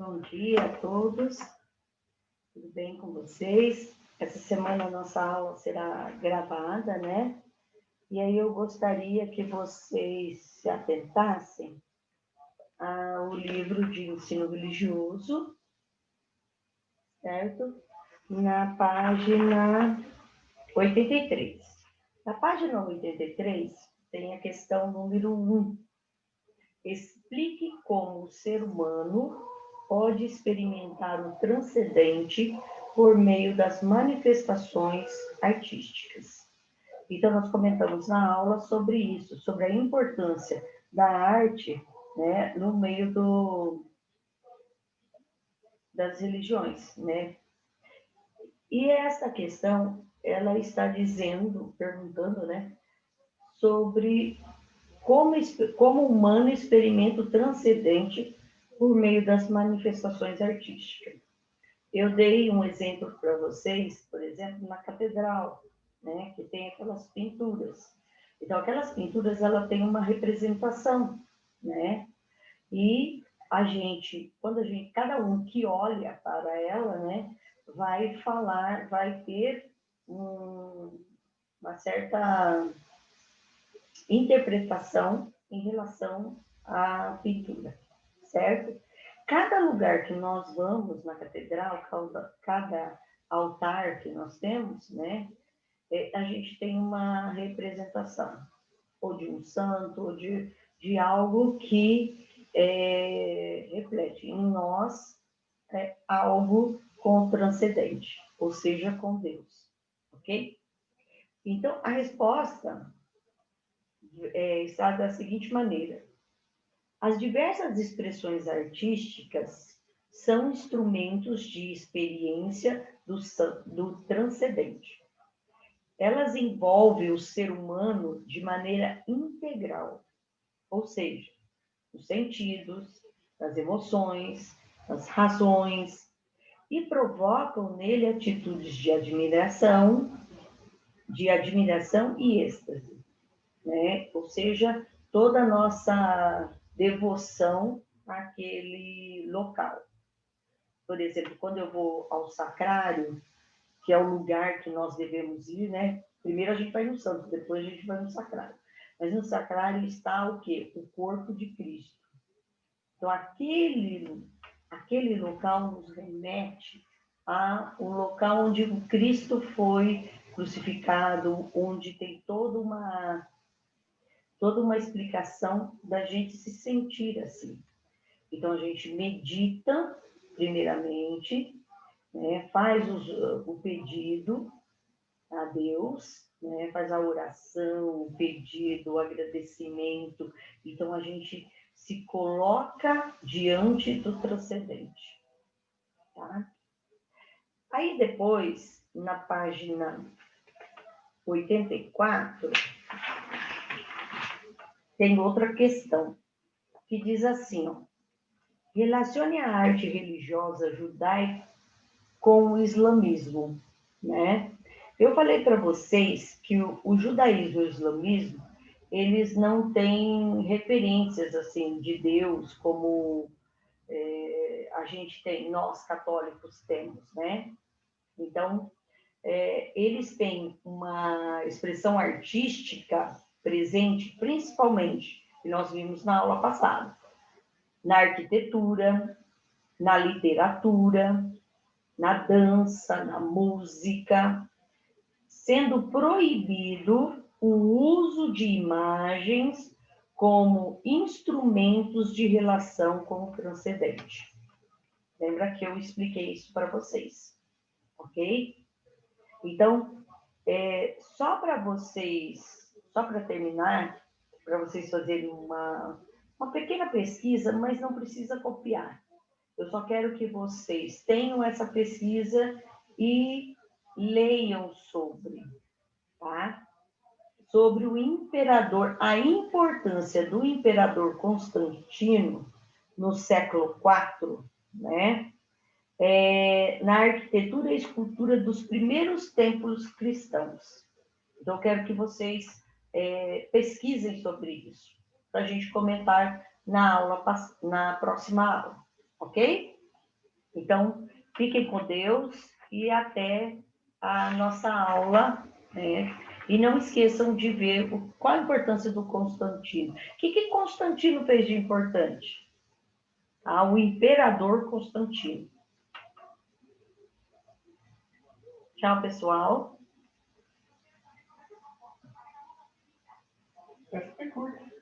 Bom dia a todos, tudo bem com vocês? Essa semana a nossa aula será gravada, né? E aí eu gostaria que vocês se atentassem ao livro de ensino religioso, certo? Na página 83. Na página 83 tem a questão número 1. Explique como o ser humano pode experimentar o transcendente por meio das manifestações artísticas. Então, nós comentamos na aula sobre isso, sobre a importância da arte, né, no meio das religiões, né? E essa questão, ela está perguntando, né, sobre como o humano experimenta o transcendente por meio das manifestações artísticas. Eu dei um exemplo para vocês, por exemplo, na catedral, né, que tem aquelas pinturas. Então, aquelas pinturas, ela tem uma representação, né? E cada um que olha para ela, né, vai ter uma certa interpretação em relação à pintura, certo? Cada lugar que nós vamos na catedral, cada altar que nós temos, né, a gente tem uma representação, ou de um santo, ou de algo que reflete em nós algo com o transcendente, ou seja, com Deus, ok? Então, a resposta está da seguinte maneira: as diversas expressões artísticas são instrumentos de experiência do transcendente. Elas envolvem o ser humano de maneira integral, ou seja, os sentidos, as emoções, as razões, e provocam nele atitudes de admiração e êxtase, né? Ou seja, toda a nossa devoção àquele local. Por exemplo, quando eu vou ao sacrário, que é o lugar que nós devemos ir, né? Primeiro a gente vai no santo, depois a gente vai no sacrário. Mas no sacrário está o quê? O corpo de Cristo. Então, aquele local nos remete ao local onde o Cristo foi crucificado, onde tem toda uma explicação da gente se sentir assim. Então, a gente medita, primeiramente, né, faz o pedido a Deus, né, faz a oração, o pedido, o agradecimento. Então, a gente se coloca diante do transcendente. Tá? Aí, depois, na página 84, tem outra questão, que diz assim, ó: relacione a arte religiosa judaica com o islamismo, né? Eu falei para vocês que o judaísmo e o islamismo, eles não têm referências, assim, de Deus como a gente tem, nós católicos temos, né? Então, eles têm uma expressão artística presente, principalmente, que nós vimos na aula passada, na arquitetura, na literatura, na dança, na música, sendo proibido o uso de imagens como instrumentos de relação com o transcendente. Lembra que eu expliquei isso para vocês, ok? Então, só para terminar, para vocês fazerem uma pequena pesquisa, mas não precisa copiar. Eu só quero que vocês tenham essa pesquisa e leiam sobre, tá? Sobre o imperador, a importância do imperador Constantino no século IV, né? Na arquitetura e escultura dos primeiros templos cristãos. Então, eu quero que vocês pesquisem sobre isso, para a gente comentar na próxima aula, ok? Então, fiquem com Deus e até a nossa aula, né? E não esqueçam de ver qual a importância do Constantino. O que Constantino fez de importante? O imperador Constantino. Tchau, pessoal. Essa foi curta.